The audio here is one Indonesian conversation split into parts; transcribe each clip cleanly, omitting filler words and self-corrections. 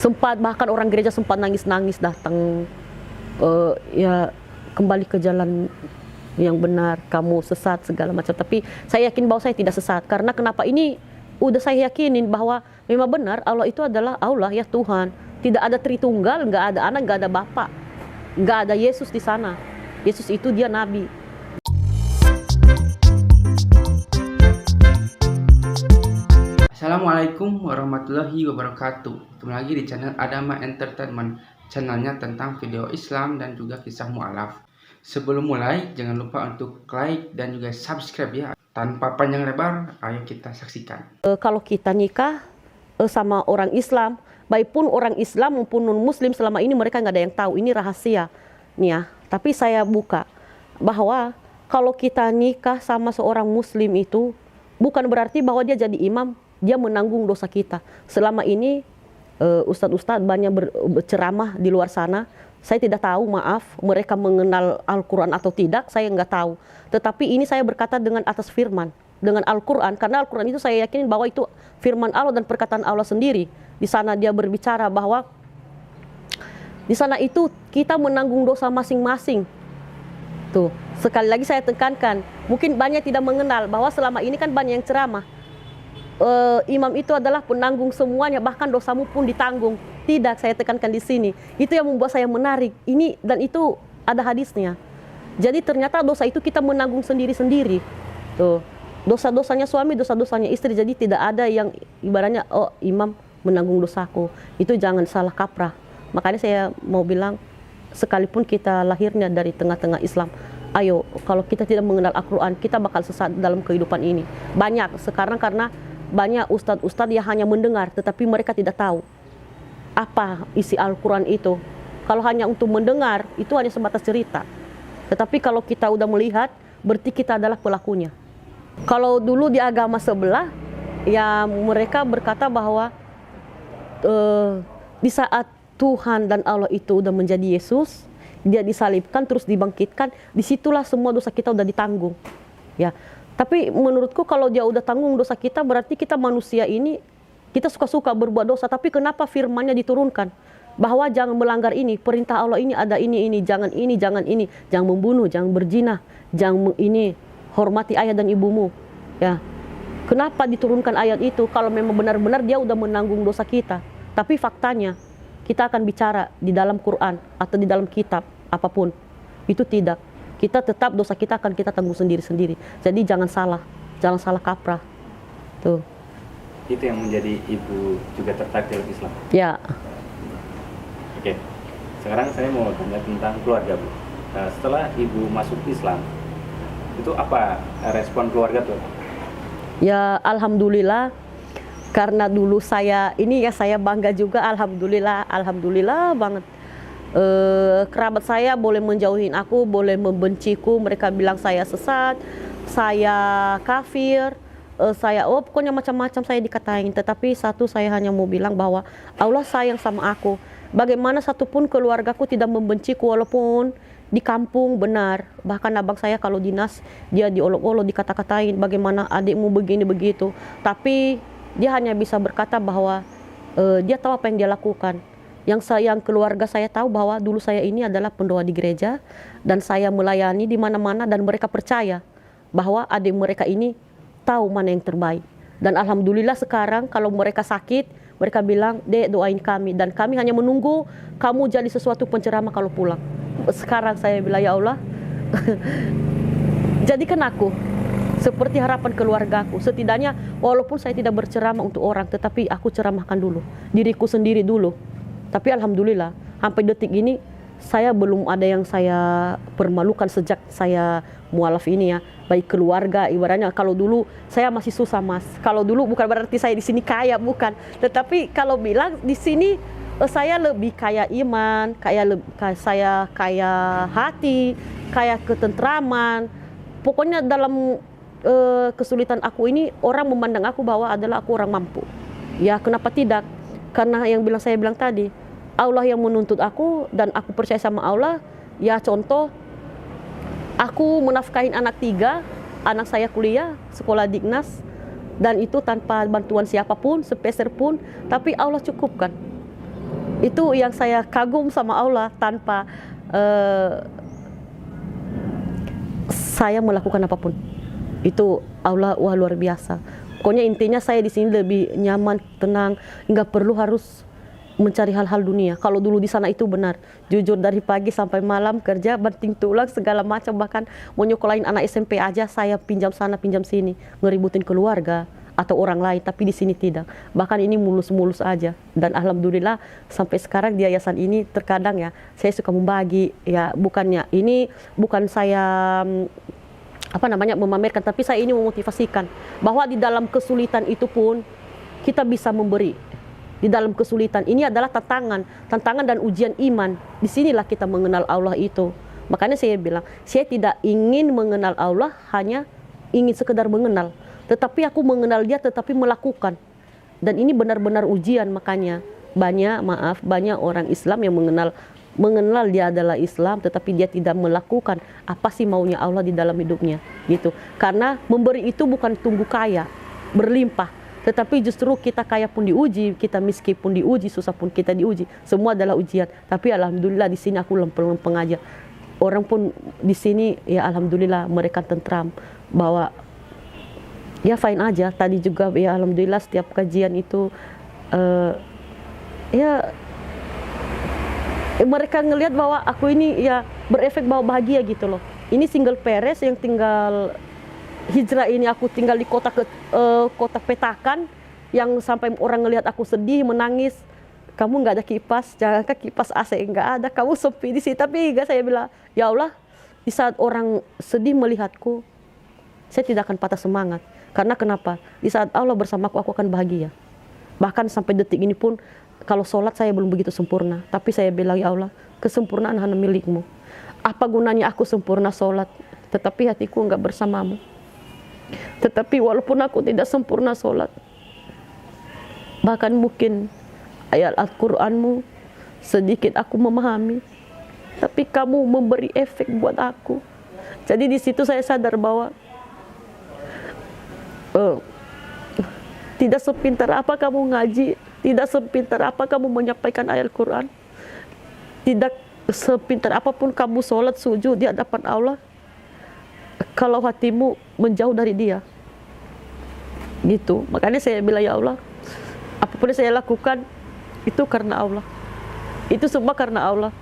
Sempat bahkan orang gereja sempat nangis-nangis datang, ya kembali ke jalan yang benar, kamu sesat segala macam. Tapi saya yakin bahwa saya tidak sesat, karena kenapa ini udah saya yakinin bahwa memang benar Allah itu adalah Allah, ya Tuhan. Tidak ada Tritunggal, nggak ada anak, nggak ada bapak, nggak ada Yesus di sana. Yesus itu dia nabi. Assalamualaikum warahmatullahi wabarakatuh. Ketemu lagi di channel Adama Entertainment, channelnya tentang video Islam dan juga kisah mu'alaf. Sebelum mulai, jangan lupa untuk like dan juga subscribe ya. Tanpa panjang lebar, ayo kita saksikan. Kalau kita nikah sama orang Islam, baik pun orang Islam maupun non-Muslim, selama ini mereka nggak ada yang tahu. Ini rahasia nih ya. Tapi saya buka bahwa kalau kita nikah sama seorang Muslim itu bukan berarti bahwa dia jadi imam, dia menanggung dosa kita. Selama ini ustadz-ustadz banyak berceramah di luar sana. Saya tidak tahu, maaf, mereka mengenal Al-Quran atau tidak, saya nggak tahu. Tetapi ini saya berkata dengan atas firman, dengan Al-Quran. Karena Al-Quran itu saya yakin bahwa itu firman Allah dan perkataan Allah sendiri. Di sana dia berbicara bahwa di sana itu kita menanggung dosa masing-masing. Tuh, sekali lagi saya tekankan, mungkin banyak tidak mengenal bahwa selama ini kan banyak yang ceramah. Imam itu adalah penanggung semuanya, bahkan dosamu pun ditanggung. Tidak, saya tekankan di sini. Itu yang membuat saya menarik. Ini dan itu ada hadisnya. Jadi ternyata dosa itu kita menanggung sendiri-sendiri. Tuh, dosa-dosanya suami, dosa-dosanya istri. Jadi tidak ada yang ibaratnya, oh imam menanggung dosaku. Itu jangan salah kaprah. Makanya saya mau bilang, sekalipun kita lahirnya dari tengah-tengah Islam, ayo, kalau kita tidak mengenal Al-Quran, kita bakal sesat dalam kehidupan ini. Banyak sekarang karena banyak ustadz-ustadz yang hanya mendengar, tetapi mereka tidak tahu apa isi Al-Quran itu. Kalau hanya untuk mendengar, itu hanya sebatas cerita. Tetapi kalau kita udah melihat, berarti kita adalah pelakunya. Kalau dulu di agama sebelah, ya mereka berkata bahwa di saat Tuhan dan Allah itu udah menjadi Yesus, dia disalibkan terus dibangkitkan, disitulah semua dosa kita udah ditanggung. Ya. Tapi menurutku kalau dia udah tanggung dosa kita, berarti kita manusia ini, kita suka-suka berbuat dosa. Tapi kenapa firmannya diturunkan? Bahwa jangan melanggar ini, perintah Allah ini ada ini, jangan ini, jangan membunuh, jangan berzina, jangan ini, hormati ayah dan ibumu. Ya. Kenapa diturunkan ayat itu? Kalau memang benar-benar dia udah menanggung dosa kita. Tapi faktanya, kita akan bicara di dalam Quran atau di dalam kitab, apapun. Itu tidak. Kita tetap dosa kita akan kita tanggung sendiri-sendiri. Jadi jangan salah kaprah. Tuh. Itu yang menjadi ibu juga tertarik dalam Islam. Ya. Oke. Sekarang saya mau tanya tentang keluarga, Bu. Setelah ibu masuk Islam, itu apa respon keluarga tuh? Ya, alhamdulillah. Karena dulu saya bangga juga, alhamdulillah banget. Kerabat saya boleh menjauhin aku, boleh membenciku, mereka bilang saya sesat, saya kafir, pokoknya macam-macam saya dikatain. Tetapi satu saya hanya mau bilang bahwa Allah sayang sama aku. Bagaimana satupun keluargaku tidak membenciku walaupun di kampung benar. Bahkan abang saya kalau dinas dia diolok-olok, dikata-katain, bagaimana adikmu begini begitu. Tapi dia hanya bisa berkata bahwa dia tahu apa yang dia lakukan. Yang keluarga saya tahu bahwa dulu saya ini adalah pendoa di gereja dan saya melayani di mana-mana dan mereka percaya bahwa adik mereka ini tahu mana yang terbaik. Dan alhamdulillah sekarang kalau mereka sakit, mereka bilang, "Dek, doain kami." Dan kami hanya menunggu kamu jadi sesuatu penceramah kalau pulang. Sekarang saya bilang, ya Allah, jadikan aku seperti harapan keluargaku. Setidaknya walaupun saya tidak berceramah untuk orang, tetapi aku ceramahkan dulu diriku sendiri dulu. Tapi alhamdulillah sampai detik ini saya belum ada yang saya permalukan sejak saya mualaf ini ya. Baik keluarga, ibaratnya kalau dulu saya masih susah, Mas. Kalau dulu bukan berarti saya di sini kaya, bukan. Tetapi kalau bilang di sini saya lebih kaya iman, saya kaya hati, kaya ketentraman. Pokoknya dalam kesulitan aku ini orang memandang aku bahwa adalah aku orang mampu. Ya kenapa tidak? Karena yang saya bilang tadi, Allah yang menuntut aku dan aku percaya sama Allah. Ya contoh, aku menafkahin anak 3, anak saya kuliah, sekolah Dignas. Dan itu tanpa bantuan siapapun, sepeser pun, tapi Allah cukupkan. Itu yang saya kagum sama Allah, tanpa saya melakukan apapun. Itu Allah, wah, luar biasa. Pokoknya intinya saya di sini lebih nyaman, tenang, nggak perlu harus mencari hal-hal dunia. Kalau dulu di sana itu benar, jujur dari pagi sampai malam kerja, banting tulang segala macam, bahkan mau nyokolain anak SMP aja saya pinjam sana pinjam sini, ngeributin keluarga atau orang lain. Tapi di sini tidak, bahkan ini mulus-mulus aja. Dan alhamdulillah sampai sekarang di yayasan ini terkadang ya saya suka membagi, ya bukannya ini bukan saya memamerkan, tapi saya ini memotivasikan bahwa di dalam kesulitan itu pun kita bisa memberi. Di dalam kesulitan ini adalah tantangan dan ujian iman. Disinilah kita mengenal Allah itu. Makanya saya bilang, saya tidak ingin mengenal Allah hanya ingin sekedar mengenal, tetapi aku mengenal Dia tetapi melakukan. Dan ini benar-benar ujian. Makanya banyak orang Islam yang mengenal dia adalah Islam, tetapi dia tidak melakukan apa sih maunya Allah di dalam hidupnya, gitu. Karena memberi itu bukan tunggu kaya, berlimpah, tetapi justru kita kaya pun diuji, kita miskin pun diuji, susah pun kita diuji. Semua adalah ujian. Tapi alhamdulillah di sini aku lempeng-lempeng aja. Orang pun di sini ya alhamdulillah mereka tentram bahwa ya fine aja. Tadi juga ya alhamdulillah setiap kajian itu mereka ngelihat bahwa aku ini ya berefek bahwa bahagia gitu loh. Ini single parents yang tinggal hijrah ini, aku tinggal di kota petakan, yang sampai orang ngelihat aku sedih, menangis. Kamu nggak ada kipas, jangankan kipas AC nggak ada, kamu sepi di sini. Tapi saya bilang, ya Allah, di saat orang sedih melihatku, saya tidak akan patah semangat. Karena kenapa? Di saat Allah bersamaku, aku akan bahagia. Bahkan sampai detik ini pun, kalau sholat saya belum begitu sempurna. Tapi saya bilang, ya Allah, kesempurnaan hanya milikmu. Apa gunanya aku sempurna sholat, tetapi hatiku nggak bersamamu. Tetapi walaupun aku tidak sempurna sholat, bahkan mungkin ayat Al-Quranmu sedikit aku memahami, tapi kamu memberi efek buat aku. Jadi di situ saya sadar bahwa tidak sepintar apa kamu ngaji, tidak sepintar apa kamu menyampaikan ayat Al-Quran, tidak sepintar apapun kamu sholat sujud di hadapan Allah, kalau hatimu menjauh dari Dia, gitu. Makanya saya bilang, ya Allah, apapun yang saya lakukan itu karena Allah, itu semua karena Allah.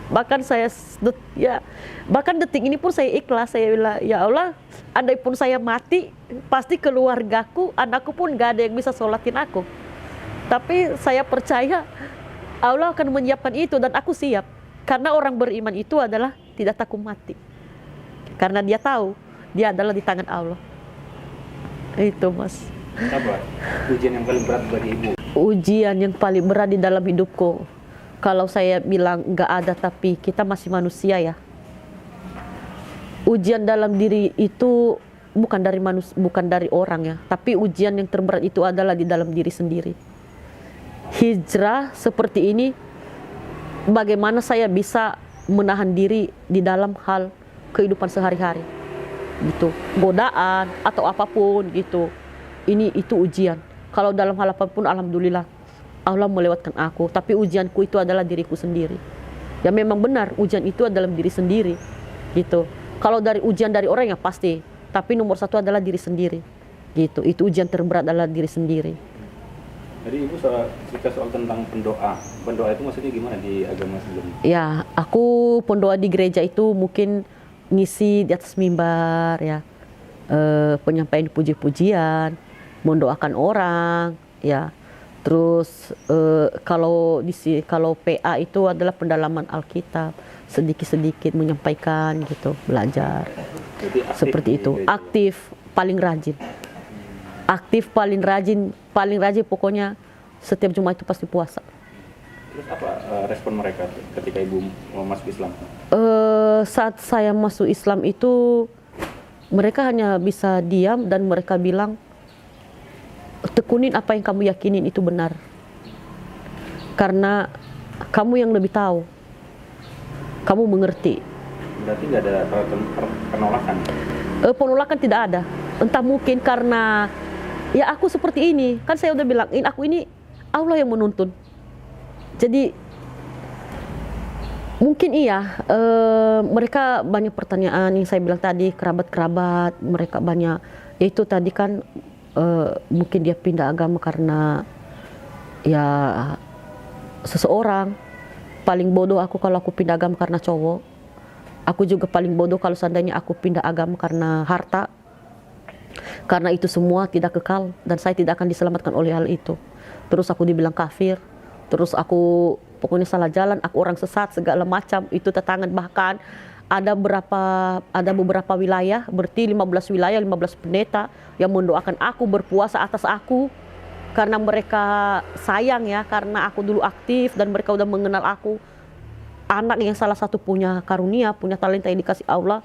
Bahkan bahkan detik ini pun saya ikhlas. Saya bilang, ya Allah, andai pun saya mati, pasti keluargaku, anakku pun gak ada yang bisa sholatin aku. Tapi saya percaya Allah akan menyiapkan itu, dan aku siap. Karena orang beriman itu adalah tidak takut mati, karena dia tahu dia adalah di tangan Allah. Itu Mas. Apa ujian yang paling berat bagi Ibu? Ujian yang paling berat di dalam hidupku, kalau saya bilang nggak ada, tapi kita masih manusia ya. Ujian dalam diri itu bukan dari orang ya, tapi ujian yang terberat itu adalah di dalam diri sendiri. Hijrah seperti ini, bagaimana saya bisa menahan diri di dalam hal kehidupan sehari-hari, gitu, godaan atau apapun gitu. Itu ujian. Kalau dalam hal apapun alhamdulillah Allah melewatkan aku, tapi ujianku itu adalah diriku sendiri. Ya memang benar, ujian itu adalah diri sendiri, gitu. Kalau dari ujian dari orang ya pasti, tapi nomor satu adalah diri sendiri, gitu. Itu ujian terberat adalah diri sendiri. Jadi Ibu cerita soal tentang pendoa itu maksudnya gimana di agama sebelumnya? Ya, aku pendoa di gereja itu mungkin ngisi di atas mimbar ya, penyampaian puji-pujian, mendoakan orang ya. Terus kalau PA itu adalah pendalaman Alkitab, sedikit-sedikit menyampaikan gitu, belajar. Seperti itu. Aktif, paling rajin. Aktif, paling rajin pokoknya setiap Jumat itu pasti puasa. Terus apa respon mereka ketika Ibu mau masuk Islam? Saat saya masuk Islam itu mereka hanya bisa diam dan mereka bilang, tekunin apa yang kamu yakinin itu benar, karena kamu yang lebih tahu, kamu mengerti. Berarti nggak ada penolakan? Penolakan tidak ada. Entah mungkin karena ya aku seperti ini, kan saya udah bilang, aku ini Allah yang menuntun. Jadi mungkin iya, mereka banyak pertanyaan yang saya bilang tadi, kerabat-kerabat mereka banyak. Yaitu tadi kan mungkin dia pindah agama karena ya seseorang. Paling bodoh aku kalau aku pindah agama karena cowok. Aku juga paling bodoh kalau seandainya aku pindah agama karena harta. Karena itu semua tidak kekal dan saya tidak akan diselamatkan oleh hal itu. Terus aku dibilang kafir. Terus aku pokoknya salah jalan, aku orang sesat segala macam. Itu tetangga, bahkan ada beberapa wilayah, berarti 15 wilayah, 15 pendeta yang mendoakan aku berpuasa atas aku. Karena mereka sayang ya, karena aku dulu aktif dan mereka udah mengenal aku. Anak yang salah satu punya karunia, punya talenta yang dikasih Allah,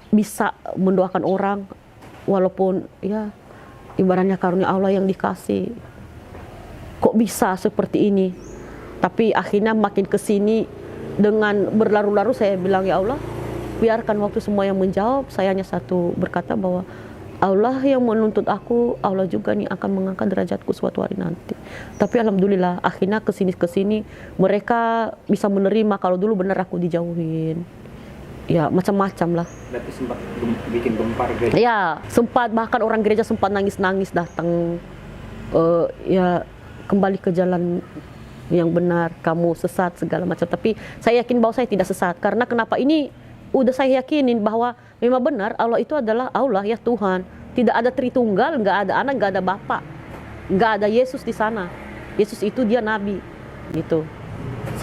bisa mendoakan orang. Walaupun ya ibaratnya karunia Allah yang dikasih. Kok bisa seperti ini? Tapi akhirnya makin kesini dengan berlaru-laru saya bilang, ya Allah, biarkan waktu semua yang menjawab. Saya hanya satu berkata bahwa Allah yang menuntut aku, Allah juga nih akan mengangkat derajatku suatu hari nanti. Tapi alhamdulillah akhirnya kesini mereka bisa menerima kalau dulu benar aku dijauhin. Ya macam-macam lah. Berarti sempat bikin gempar gereja. Ya sempat, bahkan orang gereja sempat nangis-nangis datang. Ya kembali ke jalan yang benar, kamu sesat segala macam. Tapi saya yakin bahwa saya tidak sesat. Karena kenapa ini udah saya yakinin bahwa memang benar Allah itu adalah Allah ya Tuhan. Tidak ada Tritunggal, nggak ada anak, nggak ada bapak, nggak ada Yesus di sana. Yesus itu dia nabi, gitu.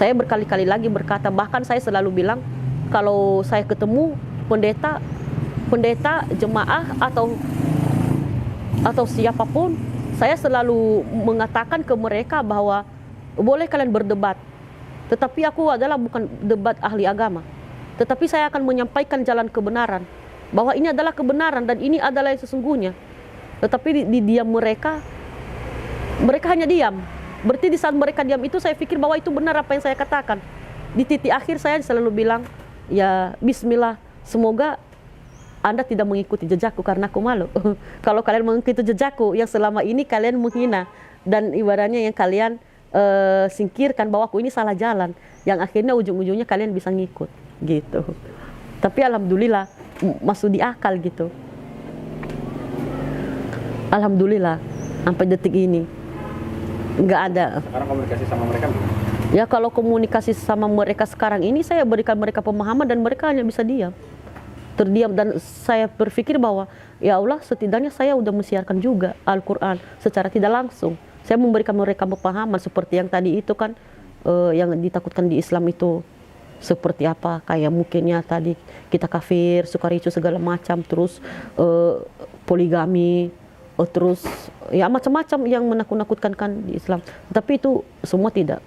Saya berkali-kali lagi berkata, bahkan saya selalu bilang kalau saya ketemu pendeta, jemaah atau siapapun, saya selalu mengatakan ke mereka bahwa boleh kalian berdebat, tetapi aku adalah bukan debat ahli agama. Tetapi saya akan menyampaikan jalan kebenaran, bahwa ini adalah kebenaran dan ini adalah yang sesungguhnya. Tetapi di diam mereka hanya diam. Berarti di saat mereka diam itu saya pikir bahwa itu benar apa yang saya katakan. Di titik akhir saya selalu bilang, ya bismillah, semoga Anda tidak mengikuti jejakku karena aku malu. Kalau kalian mengikuti jejakku yang selama ini kalian menghina dan ibaratnya yang kalian singkirkan bahwa aku ini salah jalan, yang akhirnya ujung-ujungnya kalian bisa ngikut gitu. Tapi alhamdulillah masuk di akal gitu. Alhamdulillah sampai detik ini nggak ada. Sekarang komunikasi sama mereka gimana? Ya kalau komunikasi sama mereka sekarang ini saya berikan mereka pemahaman dan mereka hanya bisa terdiam, dan saya berpikir bahwa ya Allah setidaknya saya udah mensiarkan juga Al-Quran secara tidak langsung. Saya memberikan mereka pemahaman seperti yang tadi itu kan, yang ditakutkan di Islam itu seperti apa, kayak mungkinnya tadi kita kafir, suka ricu segala macam, terus poligami, terus ya macam-macam yang menakut-nakutkan kan di Islam. Tapi itu semua tidak.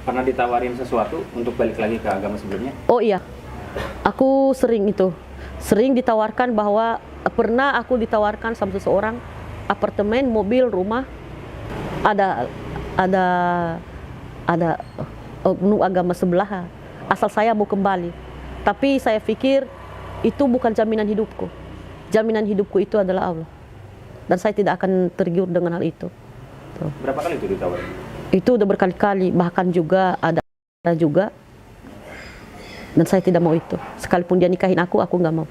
Pernah ditawarin sesuatu untuk balik lagi ke agama sebelumnya? Oh iya, aku sering ditawarkan bahwa pernah aku ditawarkan sama seseorang apartemen, mobil, rumah, ada agama sebelah, asal saya mau kembali. Tapi saya pikir itu bukan jaminan hidupku. Jaminan hidupku itu adalah Allah. Dan saya tidak akan tergiur dengan hal itu. Tuh. Berapa kali itu ditawarin? Itu udah berkali-kali, bahkan juga ada juga. Dan saya tidak mau itu. Sekalipun dia nikahin aku nggak mau.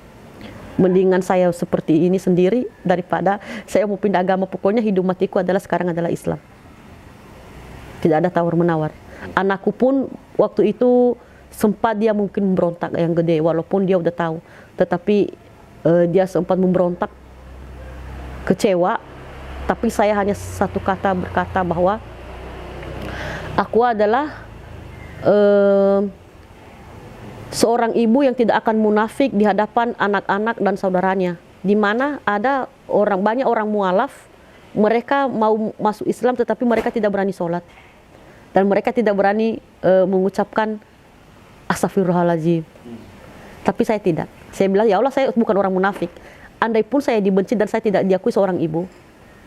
Mendingan saya seperti ini sendiri daripada saya mau pindah agama. Pokoknya hidup matiku sekarang adalah Islam. Tidak ada tawar-menawar. Anakku pun waktu itu sempat dia mungkin memberontak yang gede, walaupun dia udah tahu. Tetapi dia sempat memberontak, kecewa. Tapi saya hanya satu kata berkata bahwa aku adalah seorang ibu yang tidak akan munafik di hadapan anak-anak dan saudaranya. Di mana ada banyak orang mualaf, mereka mau masuk Islam tetapi mereka tidak berani sholat. Dan mereka tidak berani mengucapkan astagfirullahaladzim. Tapi saya tidak. Saya bilang, ya Allah, saya bukan orang munafik. Andai pun saya dibenci dan saya tidak diakui seorang ibu,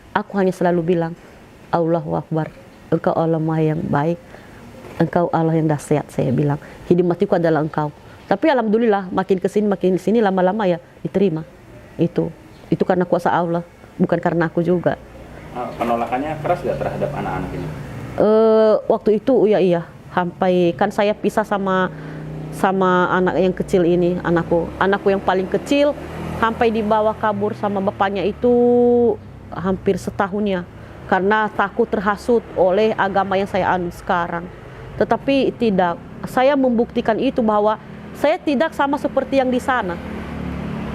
aku hanya selalu bilang, Allahu Akbar, Engkau Allah Maha yang baik, Engkau Allah yang dahsyat. Saya bilang, hidup matiku adalah Engkau. Tapi alhamdulillah makin kesini lama-lama ya diterima. Itu karena kuasa Allah, bukan karena aku juga. Penolakannya keras nggak terhadap anak-anak ini? Waktu itu iya, sampai kan saya pisah sama anak yang kecil ini, anakku yang paling kecil, sampai dibawa kabur sama bapaknya itu hampir setahunnya, karena takut terhasut oleh agama yang saya anut sekarang. Tetapi tidak, saya membuktikan itu bahwa saya tidak sama seperti yang di sana.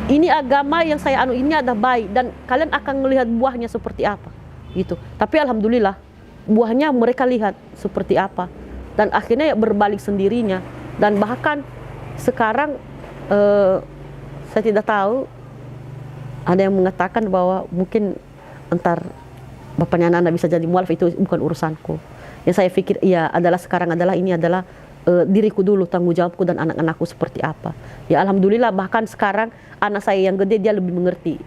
Ini agama yang saya anut ini ada baik, dan kalian akan melihat buahnya seperti apa gitu. Tapi alhamdulillah buahnya mereka lihat seperti apa, dan akhirnya berbalik sendirinya. Dan bahkan sekarang saya tidak tahu, ada yang mengatakan bahwa mungkin entar bapaknya anak bisa jadi mualaf, itu bukan urusanku. Yang saya pikir sekarang adalah ini adalah diriku dulu, tanggung jawabku dan anak-anakku seperti apa. Ya alhamdulillah, bahkan sekarang anak saya yang gede dia lebih mengerti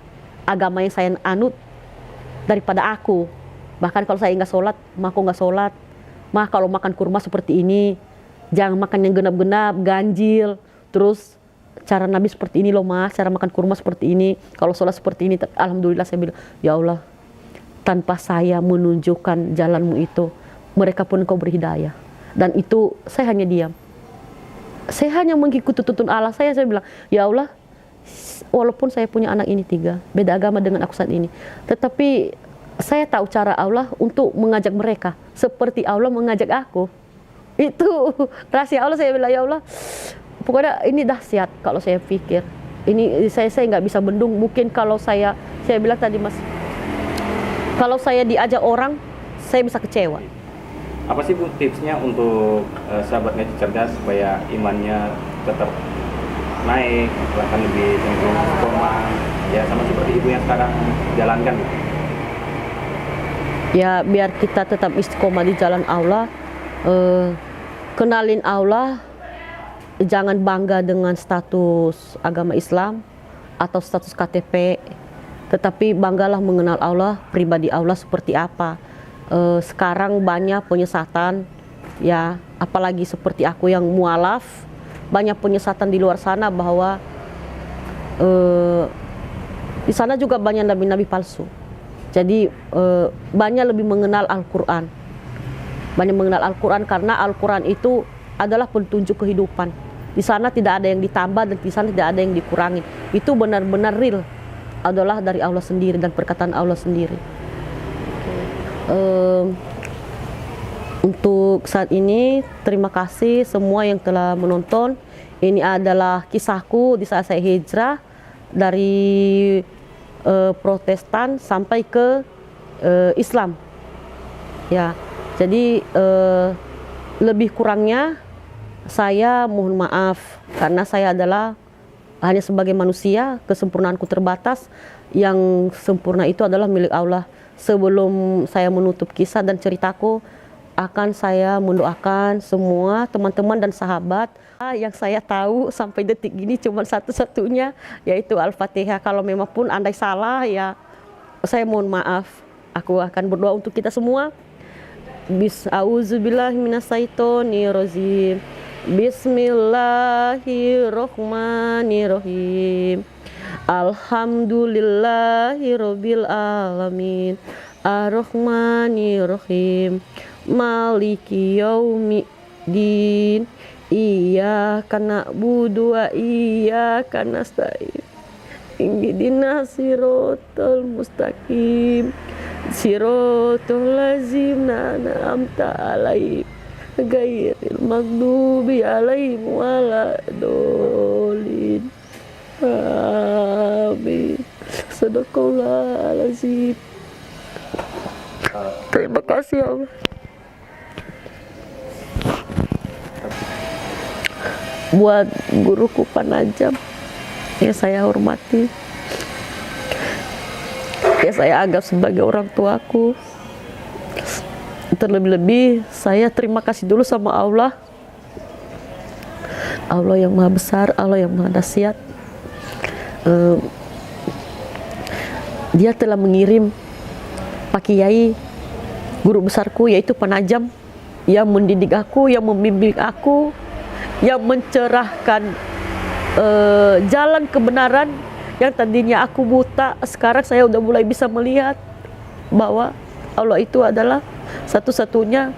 agama yang saya anut daripada aku. Bahkan kalau saya nggak sholat, mah aku nggak sholat, mah kalau makan kurma seperti ini, jangan makan yang genap-genap, ganjil. Terus cara Nabi seperti ini loh mas, cara makan kurma seperti ini, kalau sholat seperti ini. Alhamdulillah saya bilang, ya Allah, tanpa saya menunjukkan jalanmu itu, mereka pun Engkau berhidayah. Dan itu saya hanya diam, saya hanya mengikuti tuntunan Allah. Saya bilang, ya Allah, walaupun saya punya anak ini 3, beda agama dengan aku saat ini, tetapi saya tahu cara Allah untuk mengajak mereka seperti Allah mengajak aku. Itu rahasia Allah. Saya bilang, ya Allah, pokoknya ini dahsyat. Kalau saya pikir ini, saya nggak bisa bendung. Mungkin kalau saya bilang tadi mas, kalau saya diajak orang, saya bisa kecewa. Apa sih Bu tipsnya untuk sahabat ngaji cerdas supaya imannya tetap naik, bahkan lebih cenderung istiqomah, ya sama seperti ibu yang sekarang jalankan gitu? Ya biar kita tetap istiqomah di jalan Allah, kenalin Allah, jangan bangga dengan status agama Islam atau status KTP, tetapi banggalah mengenal Allah, pribadi Allah seperti apa. Sekarang banyak penyesatan, ya apalagi seperti aku yang mualaf, banyak penyesatan di luar sana bahwa di sana juga banyak nabi-nabi palsu. Jadi banyak lebih mengenal Al-Quran, karena Al-Quran itu adalah petunjuk kehidupan. Di sana tidak ada yang ditambah dan di sana tidak ada yang dikurangi. Itu benar-benar real, adalah dari Allah sendiri dan perkataan Allah sendiri. Untuk saat ini, terima kasih semua yang telah menonton. Ini adalah kisahku di saat saya hijrah dari Protestan sampai ke Islam. Ya, jadi lebih kurangnya saya mohon maaf, karena saya adalah hanya sebagai manusia, kesempurnaanku terbatas. Yang sempurna itu adalah milik Allah. Sebelum saya menutup kisah dan ceritaku, akan saya mendoakan semua teman-teman dan sahabat. Yang saya tahu sampai detik ini cuma satu-satunya, yaitu Al-Fatihah. Kalau memang pun andai salah, ya saya mohon maaf. Aku akan berdoa untuk kita semua. Auzubillahi minasyaitonirrajim. Bismillahirrahmanirrahim. Alhamdulillahirabbil alamin. Ar-Rahmanirrahim. Maliki yaumiddin. Iyyaka na'budu wa iyyaka nasta'in. Ihdinas siratal mustaqim. Siratal ladzina an'amta 'alaihim ghairil maghdubi 'alaihim waladdallin. Amin. Sadaqallahul azim. Terima kasih Allah. Buat guruku Panajam yang saya hormati, ya saya anggap sebagai orang tuaku. Terlebih-lebih saya terima kasih dulu sama Allah. Allah yang maha besar, Allah yang maha dahsyat. Dia telah mengirim Pak Kiai, guru besarku, yaitu Panajam, yang mendidik aku, yang membimbing aku, yang mencerahkan jalan kebenaran. Yang tadinya aku buta, sekarang saya udah mulai bisa melihat bahwa Allah itu adalah satu-satunya,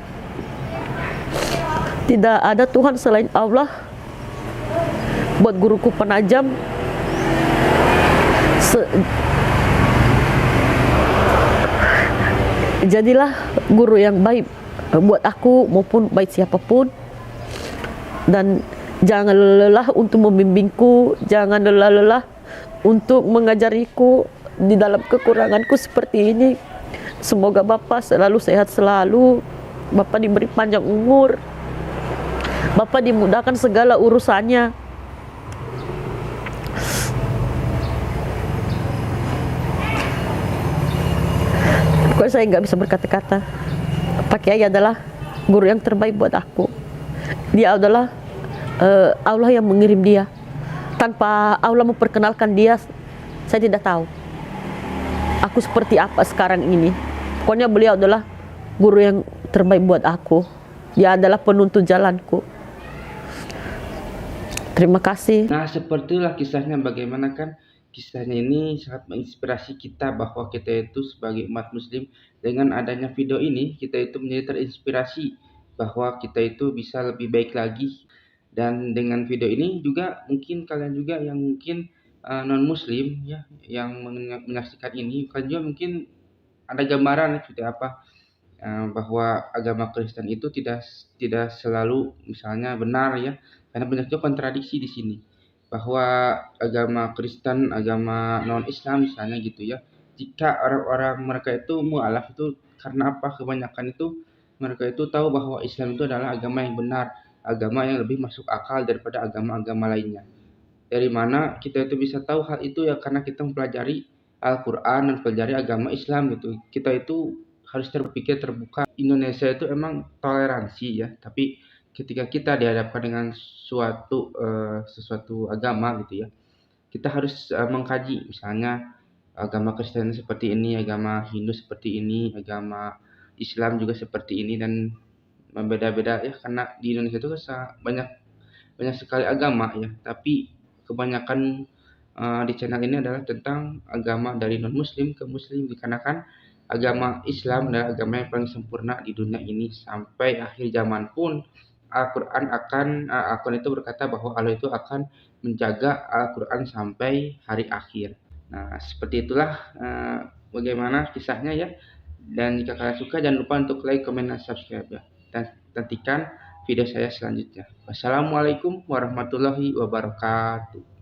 tidak ada Tuhan selain Allah. Buat guruku penajam, jadilah guru yang baik buat aku maupun baik siapapun, dan jangan lelah untuk membimbingku, jangan lelah-lelah untuk mengajariku di dalam kekuranganku seperti ini. Semoga Bapak selalu sehat selalu, Bapak diberi panjang umur, Bapak dimudahkan segala urusannya. Pokoknya saya nggak bisa berkata-kata. Pak Kiai adalah guru yang terbaik buat aku. Dia adalah Allah yang mengirim dia. Tanpa Allah memperkenalkan dia, saya tidak tahu aku seperti apa sekarang ini. Pokoknya beliau adalah guru yang terbaik buat aku. Dia adalah penuntun jalanku. Terima kasih. Nah, sepertilah kisahnya, bagaimana kan kisahnya ini sangat menginspirasi kita bahwa kita itu sebagai umat muslim, dengan adanya video ini kita itu menjadi terinspirasi bahwa kita itu bisa lebih baik lagi. Dan dengan video ini juga mungkin kalian juga yang mungkin non muslim ya, yang menyaksikan ini, kalian juga mungkin ada gambaran seperti apa bahwa agama Kristen itu tidak selalu misalnya benar ya, karena banyak juga kontradiksi di sini, bahwa agama Kristen, agama non Islam misalnya gitu ya, jika orang-orang mereka itu mualaf itu karena apa, kebanyakan itu mereka itu tahu bahwa Islam itu adalah agama yang benar, agama yang lebih masuk akal daripada agama-agama lainnya. Dari mana kita itu bisa tahu hal itu ya, karena kita mempelajari Al-Quran dan mempelajari agama Islam gitu. Kita itu harus berpikir terbuka. Indonesia itu emang toleransi ya, tapi ketika kita dihadapkan dengan sesuatu agama gitu ya, kita harus mengkaji, misalnya agama Kristen seperti ini, agama Hindu seperti ini, agama Islam juga seperti ini, dan berbeda-beda ya, karena di Indonesia itu banyak banyak sekali agama ya, tapi kebanyakan di channel ini adalah tentang agama dari non muslim ke muslim, dikarenakan agama Islam adalah agama yang paling sempurna di dunia ini. Sampai akhir zaman pun Al-Quran itu berkata bahwa Allah itu akan menjaga Al-Quran sampai hari akhir. Nah, seperti itulah bagaimana kisahnya ya. Dan jika kalian suka, jangan lupa untuk like, comment, dan subscribe ya. Dan nantikan video saya selanjutnya. Wassalamualaikum warahmatullahi wabarakatuh.